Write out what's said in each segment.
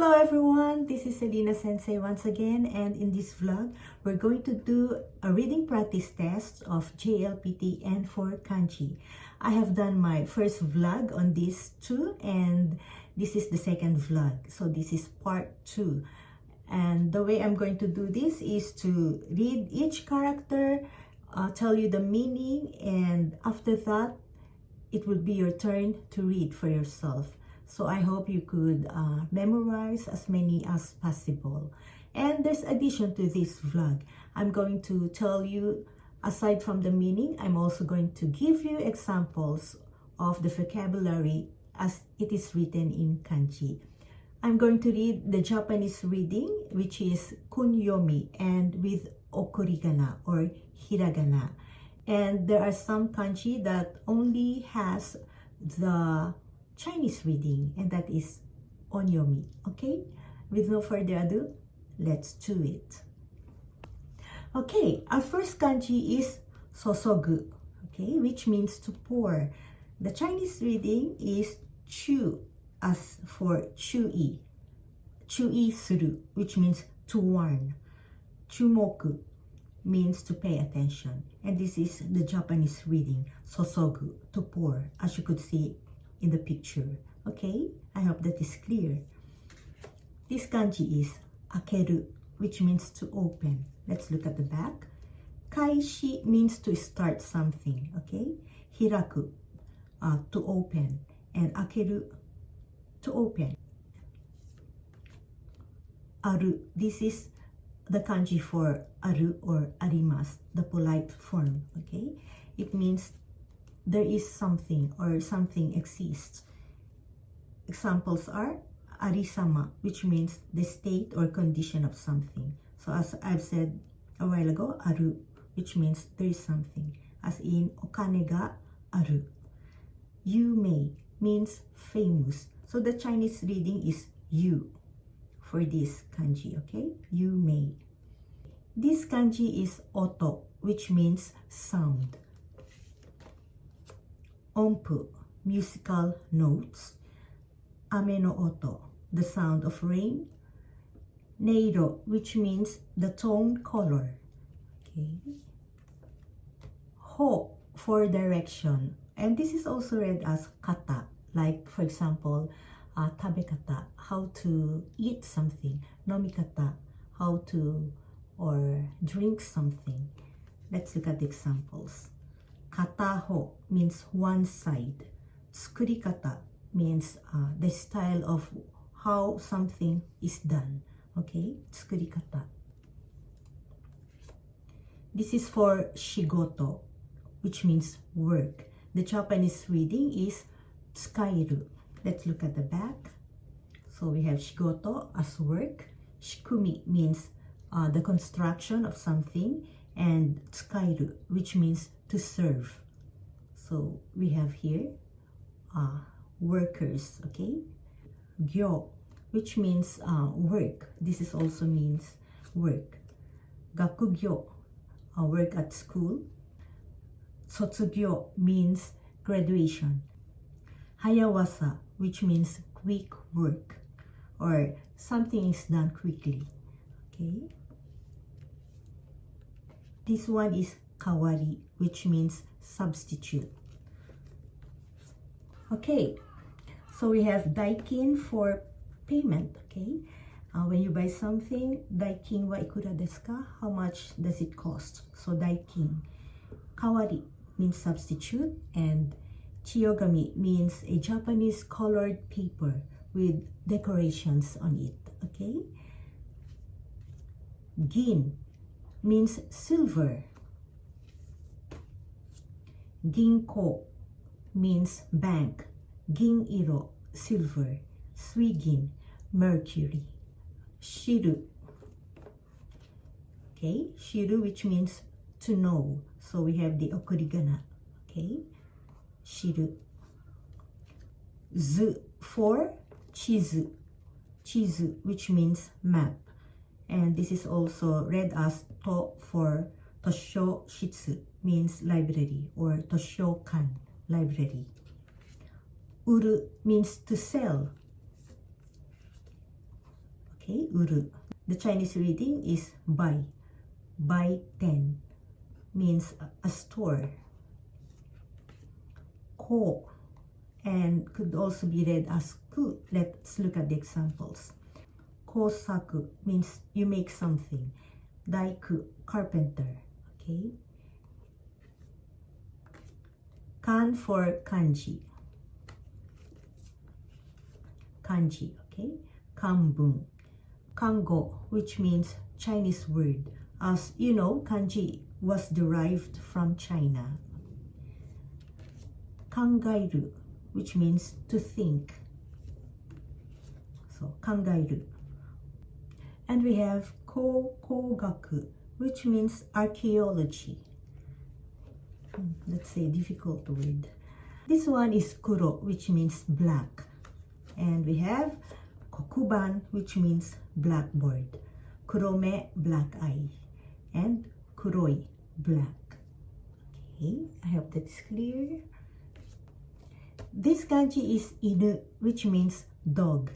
Hello everyone, this is Selena Sensei once again, and in this vlog, we're going to do a reading practice test of JLPT and for kanji. I have done my first vlog on these two, and this is the second vlog. So this is part 2. And the way I'm going to do this is to read each character, tell you the meaning, and after that, it will be your turn to read for yourself. So I hope you could memorize as many as possible. And there's addition to this vlog. I'm going to tell you, aside from the meaning, I'm also going to give you examples of the vocabulary as it is written in kanji. I'm going to read the Japanese reading, which is kunyomi, and with okurigana or hiragana. And there are some kanji that only has the Chinese reading, and that is onyomi. Okay, with no further ado, let's do it. Okay, our first kanji is sosogu, okay, which means to pour. The Chinese reading is chu, as for chui suru, which means to warn. Chumoku means to pay attention, and this is the Japanese reading, sosogu, to pour, as you could see in the picture. Okay, I hope that is clear. This kanji is akeru, which means to open. Let's look at the back. Kaishi means to start something. Okay, hiraku, to open, and akeru, to open. Aru, this is the kanji for aru or arimasu, the polite form. Okay, it means there is something or something exists. Examples are arisama, which means the state or condition of something. So as I've said a while ago, aru, which means there is something, as in okane ga aru. Yumei means famous. So the Chinese reading is you for this kanji, okay? Yumei. This kanji is oto, which means sound. Onpu, musical notes. Ame no oto, the sound of rain. Neiro, which means the tone color. Okay. Ho, for direction. And this is also read as kata, like for example, tabekata, how to eat something. Nomikata, how to or drink something. Let's look at the examples. Kataho means one side. Tsukurikata means the style of how something is done. Okay, tsukurikata. This is for shigoto, which means work. The Japanese reading is tsukairu. Let's look at the back. So we have shigoto as work. Shikumi means the construction of something, and tsukairu, which means to serve. So we have here workers, okay? Gyo, which means work. This is also means work. Gakugyo, work at school. Sotsugyo means graduation. Hayawasa, which means quick work, or something is done quickly, okay? This one is kawari, which means substitute. Okay, so we have daikin for payment, okay? When you buy something, daikin wa ikura desu ka? How much does it cost? So daikin. Kawari means substitute, and chiyogami means a Japanese colored paper with decorations on it, okay? Gin means silver. Ginko means bank. Gin-iro, silver. Suigin, mercury. Shiru, okay? Shiru, which means to know. So we have the okurigana, okay? Shiru. Zu for chizu. Chizu, which means map. And this is also read as to for tosho shitsu, means library, or toshokan, library. Uru means to sell. Okay, uru. The Chinese reading is buy. Buy 10 means a store. Ko, and could also be read as ku. Let's look at the examples. Kosaku means you make something. Daiku, carpenter. Okay. Kan for kanji. Kanji, okay. Kanbun. Kango, which means Chinese word. As you know, kanji was derived from China. Kangairu, which means to think. So, kangairu. And we have kogaku, which means archaeology. Let's say difficult word. This one is kuro, which means black. And we have kokuban, which means blackboard. Kurome, black eye. And kuroi, black. Okay, I hope that's clear. This kanji is inu, which means dog.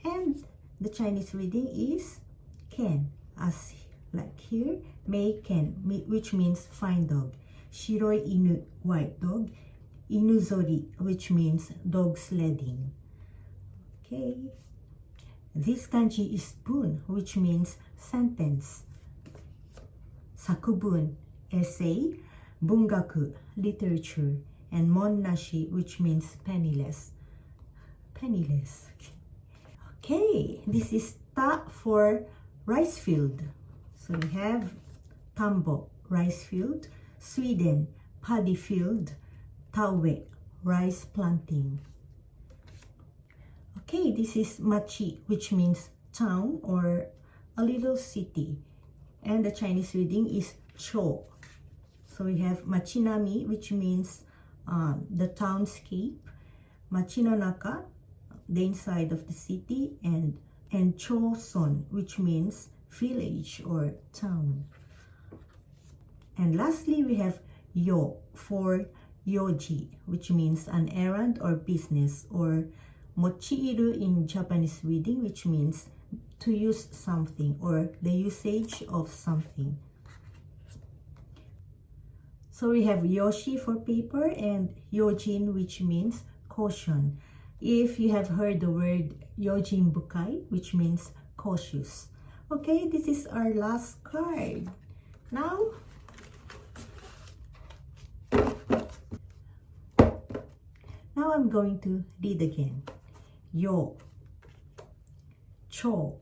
And the Chinese reading is ken, as like here, mei ken, which means fine dog. Shiroi inu, white dog. Inuzori, which means dog sledding. Okay. This kanji is bun, which means sentence. Sakubun, essay. Bungaku, literature. And monnashi, which means penniless. Penniless. Okay, this is ta for rice field. So we have tambo, rice field. Sweden, paddy field. Taue, rice planting. Okay, this is machi, which means town or a little city. And the Chinese reading is cho. So we have machinami, which means the townscape. Machinonaka, the inside of the city. And choson, which means village or town. And lastly, we have yo for yoji, which means an errand or business, or mochiiru in Japanese reading, which means to use something or the usage of something. So we have yoshi for paper and yojin, which means caution. If you have heard the word yojin bukai, which means cautious. Okay, this is our last card. Now I'm going to read again. Yo, cho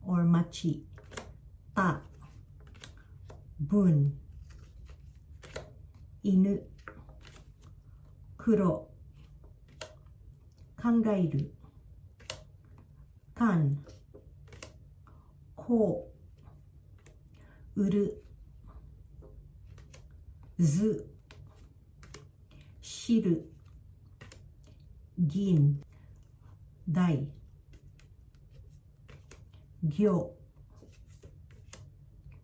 or machi, ta, bun, inu, kuro, kangairu, kan, ko, uru, zu, shiru, gin, dai, gyo,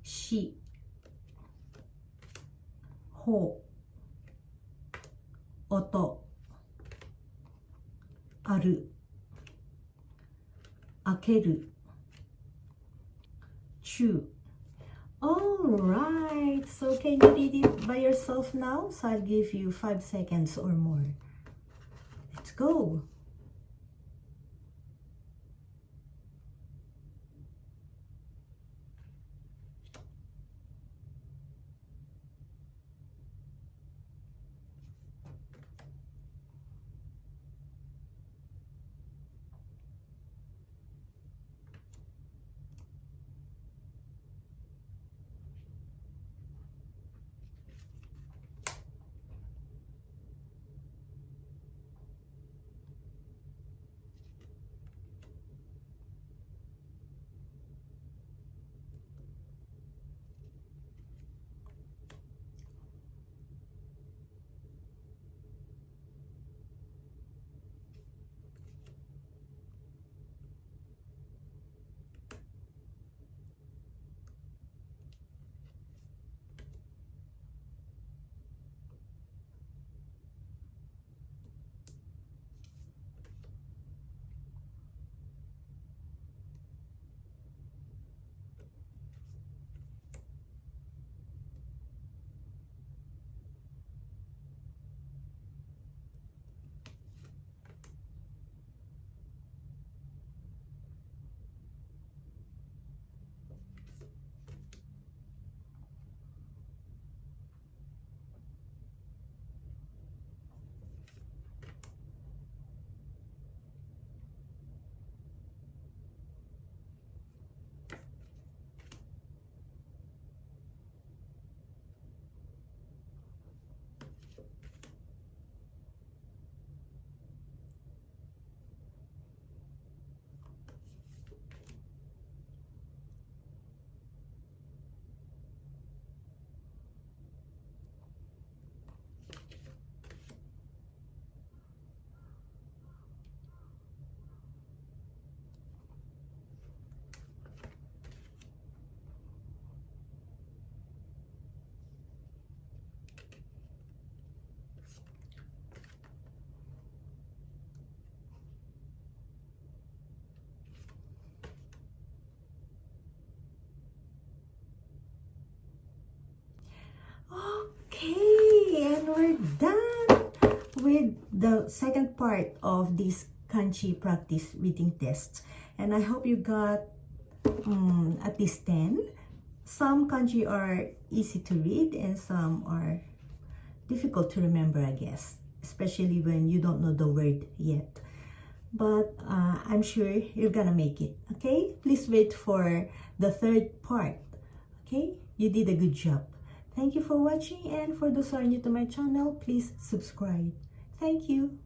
shi, ho, oto, aru, akeru, chu. All right, so can you read it by yourself now? So I'll give you 5 seconds or more. Let's go. we're done with the second part of this kanji practice reading test. And I hope you got at least 10. Some kanji are easy to read and some are difficult to remember, I guess, especially when you don't know the word yet. But I'm sure you're gonna make it, okay? Please wait for the third part, okay? You did a good job. Thank you for watching, and for those who are new to my channel, please subscribe. Thank you.